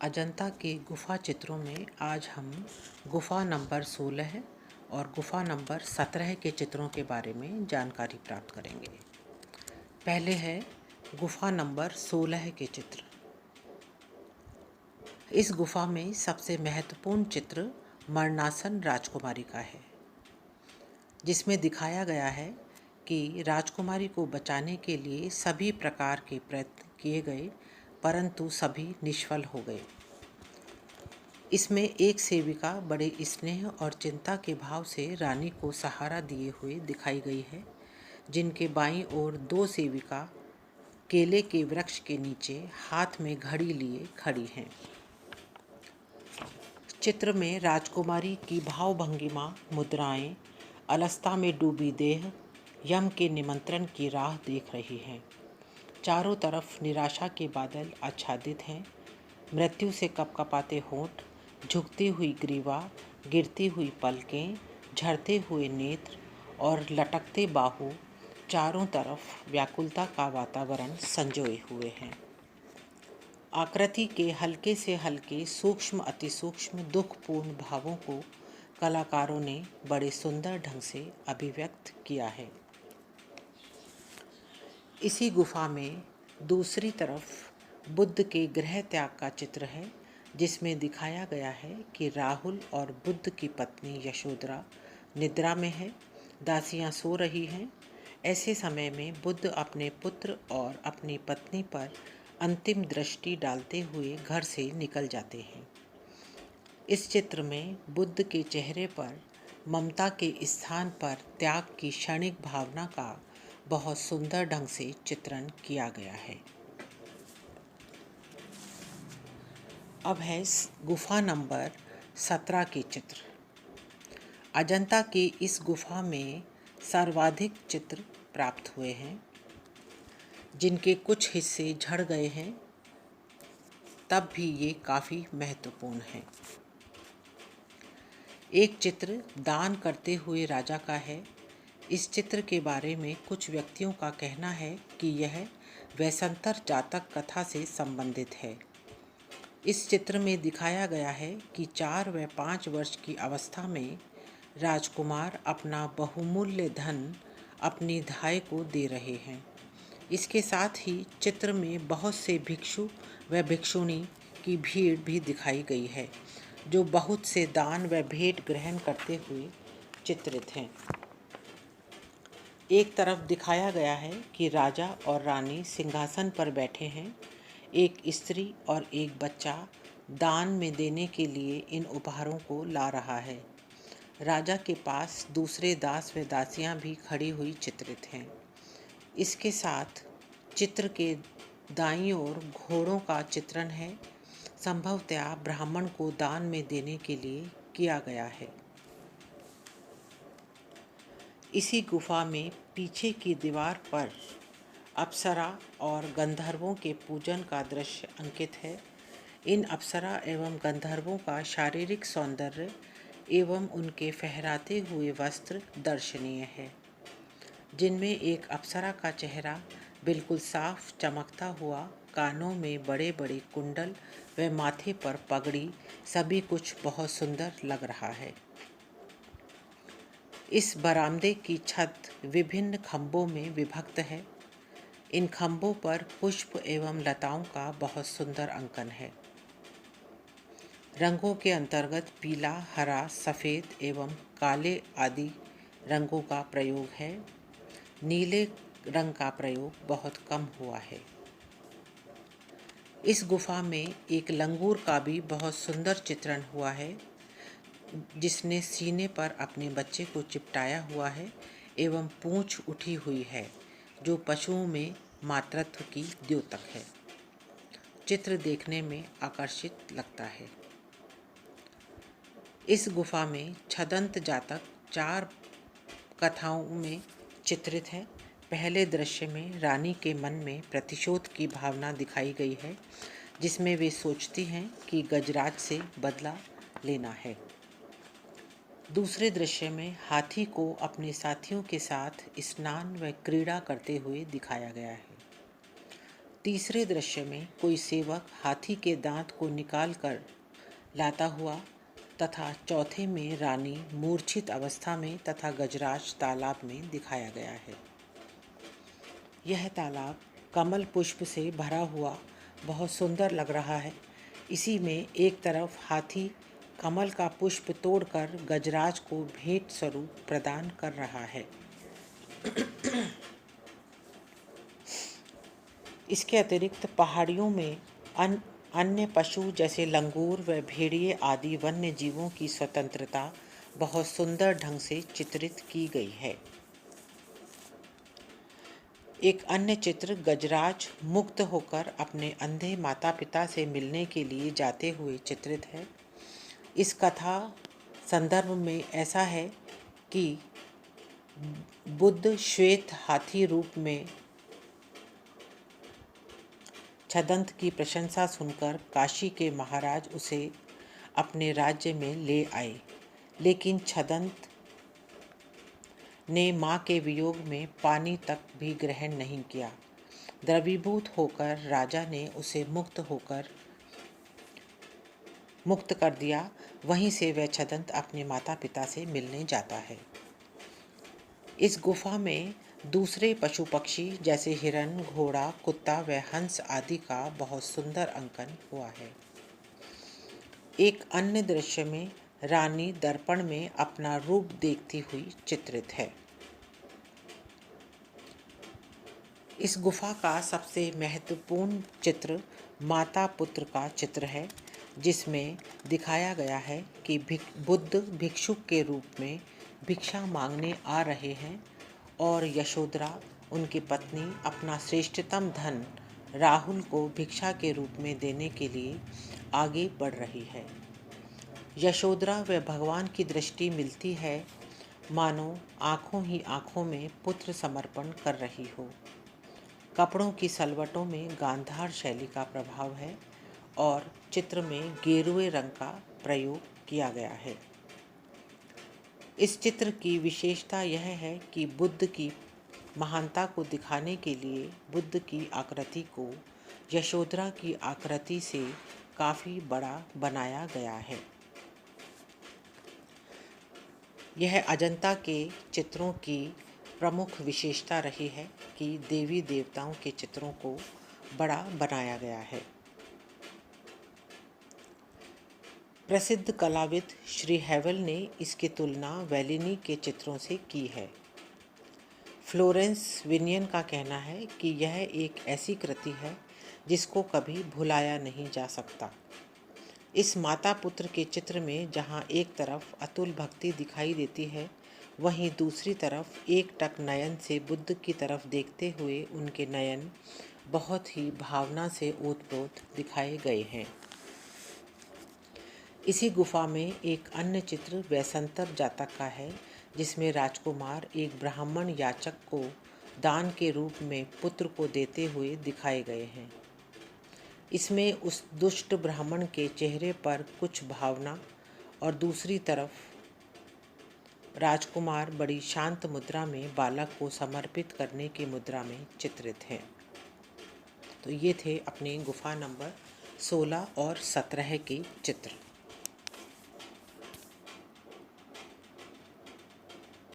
अजंता के गुफा चित्रों में आज हम गुफा नंबर 16 और गुफा नंबर 17 के चित्रों के बारे में जानकारी प्राप्त करेंगे। पहले है गुफा नंबर 16 के चित्र। इस गुफा में सबसे महत्वपूर्ण चित्र मरणासन राजकुमारी का है, जिसमें दिखाया गया है कि राजकुमारी को बचाने के लिए सभी प्रकार के प्रयत्न किए गए, परंतु सभी निष्फल हो गए। इसमें एक सेविका बड़े स्नेह और चिंता के भाव से रानी को सहारा दिए हुए दिखाई गई है, जिनके बाईं ओर दो सेविका केले के वृक्ष के नीचे हाथ में घड़ी लिए खड़ी हैं। चित्र में राजकुमारी की भावभंगिमा, मुद्राएं, अलसता में डूबी देह यम के निमंत्रण की राह देख रही हैं। चारों तरफ निराशा के बादल आच्छादित हैं। मृत्यु से कपकपाते होंठ, झुकती हुई ग्रीवा, गिरती हुई पलकें, झड़ते हुए नेत्र और लटकते बाहु, चारों तरफ व्याकुलता का वातावरण संजोए हुए हैं। आकृति के हल्के से हल्के, सूक्ष्म अतिसूक्ष्म दुखपूर्ण भावों को कलाकारों ने बड़े सुंदर ढंग से अभिव्यक्त किया है। इसी गुफा में दूसरी तरफ बुद्ध के गृह त्याग का चित्र है, जिसमें दिखाया गया है कि राहुल और बुद्ध की पत्नी यशोधरा निद्रा में है, दासियां सो रही हैं। ऐसे समय में बुद्ध अपने पुत्र और अपनी पत्नी पर अंतिम दृष्टि डालते हुए घर से निकल जाते हैं। इस चित्र में बुद्ध के चेहरे पर ममता के स्थान पर त्याग की क्षणिक भावना का बहुत सुंदर ढंग से चित्रण किया गया है। अब है गुफा नंबर 17 के चित्र। अजंता की इस गुफा में सर्वाधिक चित्र प्राप्त हुए हैं, जिनके कुछ हिस्से झड़ गए हैं, तब भी ये काफ़ी महत्वपूर्ण हैं। एक चित्र दान करते हुए राजा का है। इस चित्र के बारे में कुछ व्यक्तियों का कहना है कि यह वैसंतर जातक कथा से संबंधित है। इस चित्र में दिखाया गया है कि 4 व 5 वर्ष की अवस्था में राजकुमार अपना बहुमूल्य धन अपनी धाय को दे रहे हैं। इसके साथ ही चित्र में बहुत से भिक्षु व भिक्षुणी की भीड़ भी दिखाई गई है, जो बहुत से दान व भेंट ग्रहण करते हुए चित्रित हैं। एक तरफ दिखाया गया है कि राजा और रानी सिंहासन पर बैठे हैं। एक स्त्री और एक बच्चा दान में देने के लिए इन उपहारों को ला रहा है। राजा के पास दूसरे दास व दासियां भी खड़ी हुई चित्रित हैं। इसके साथ चित्र के दाईं ओर घोड़ों का चित्रण है। संभवतः ब्राह्मण को दान में देने के लिए किया गया है। इसी गुफा में पीछे की दीवार पर अप्सरा और गंधर्वों के पूजन का दृश्य अंकित है। इन अप्सरा एवं गंधर्वों का शारीरिक सौंदर्य एवं उनके फहराते हुए वस्त्र दर्शनीय है, जिनमें एक अप्सरा का चेहरा बिल्कुल साफ चमकता हुआ, कानों में बड़े बड़े कुंडल व माथे पर पगड़ी, सभी कुछ बहुत सुंदर लग रहा है। इस बरामदे की छत विभिन्न खंभों में विभक्त है। इन खंभों पर पुष्प एवं लताओं का बहुत सुंदर अंकन है। रंगों के अंतर्गत पीला, हरा, सफ़ेद एवं काले आदि रंगों का प्रयोग है। नीले रंग का प्रयोग बहुत कम हुआ है। इस गुफा में एक लंगूर का भी बहुत सुंदर चित्रण हुआ है, जिसने सीने पर अपने बच्चे को चिपटाया हुआ है एवं पूंछ उठी हुई है, जो पशुओं में मातृत्व की द्योतक है। चित्र देखने में आकर्षित लगता है। इस गुफा में छदंत जातक 4 कथाओं में चित्रित है। पहले दृश्य में रानी के मन में प्रतिशोध की भावना दिखाई गई है, जिसमें वे सोचती हैं कि गजराज से बदला लेना है। दूसरे दृश्य में हाथी को अपने साथियों के साथ स्नान व क्रीड़ा करते हुए दिखाया गया है। तीसरे दृश्य में कोई सेवक हाथी के दांत को निकाल कर लाता हुआ तथा चौथे में रानी मूर्छित अवस्था में तथा गजराज तालाब में दिखाया गया है। यह तालाब कमल पुष्प से भरा हुआ बहुत सुंदर लग रहा है। इसी में एक तरफ हाथी कमल का पुष्प तोड़कर गजराज को भेंट स्वरूप प्रदान कर रहा है। इसके अतिरिक्त पहाड़ियों में अन्य पशु जैसे लंगूर व भेड़िए आदि वन्य जीवों की स्वतंत्रता बहुत सुंदर ढंग से चित्रित की गई है। एक अन्य चित्र गजराज मुक्त होकर अपने अंधे माता पिता से मिलने के लिए जाते हुए चित्रित है। इस कथा संदर्भ में ऐसा है कि बुद्ध श्वेत हाथी रूप में छदंत की प्रशंसा सुनकर काशी के महाराज उसे अपने राज्य में ले आए, लेकिन छदंत ने माँ के वियोग में पानी तक भी ग्रहण नहीं किया। द्रवीभूत होकर राजा ने उसे मुक्त कर दिया। वहीं से वह छदंत अपने माता पिता से मिलने जाता है। इस गुफा में दूसरे पशु पक्षी जैसे हिरन, घोड़ा, कुत्ता व हंस आदि का बहुत सुंदर अंकन हुआ है। एक अन्य दृश्य में रानी दर्पण में अपना रूप देखती हुई चित्रित है। इस गुफा का सबसे महत्वपूर्ण चित्र माता पुत्र का चित्र है, जिसमें दिखाया गया है कि बुद्ध भिक्षुक के रूप में भिक्षा मांगने आ रहे हैं और यशोधरा उनकी पत्नी अपना श्रेष्ठतम धन राहुल को भिक्षा के रूप में देने के लिए आगे बढ़ रही है। यशोधरा व भगवान की दृष्टि मिलती है, मानो आँखों ही आँखों में पुत्र समर्पण कर रही हो। कपड़ों की सलवटों में गांधार शैली का प्रभाव है और चित्र में गेरुए रंग का प्रयोग किया गया है। इस चित्र की विशेषता यह है कि बुद्ध की महानता को दिखाने के लिए बुद्ध की आकृति को यशोधरा की आकृति से काफ़ी बड़ा बनाया गया है। यह अजंता के चित्रों की प्रमुख विशेषता रही है कि देवी देवताओं के चित्रों को बड़ा बनाया गया है। प्रसिद्ध कलाविद श्री हैवल ने इसकी तुलना वेलिनी के चित्रों से की है। फ्लोरेंस विनियन का कहना है कि यह एक ऐसी कृति है जिसको कभी भुलाया नहीं जा सकता। इस माता पुत्र के चित्र में जहाँ एक तरफ अतुल भक्ति दिखाई देती है, वहीं दूसरी तरफ एकटक नयन से बुद्ध की तरफ देखते हुए उनके नयन बहुत ही भावना से ओतप्रोत दिखाए गए हैं। इसी गुफा में एक अन्य चित्र वैसंतर जातक का है, जिसमें राजकुमार एक ब्राह्मण याचक को दान के रूप में पुत्र को देते हुए दिखाए गए हैं। इसमें उस दुष्ट ब्राह्मण के चेहरे पर कुछ भावना और दूसरी तरफ राजकुमार बड़ी शांत मुद्रा में बालक को समर्पित करने की मुद्रा में चित्रित है। तो ये थे अपने गुफा नंबर 16 और 17 के चित्र।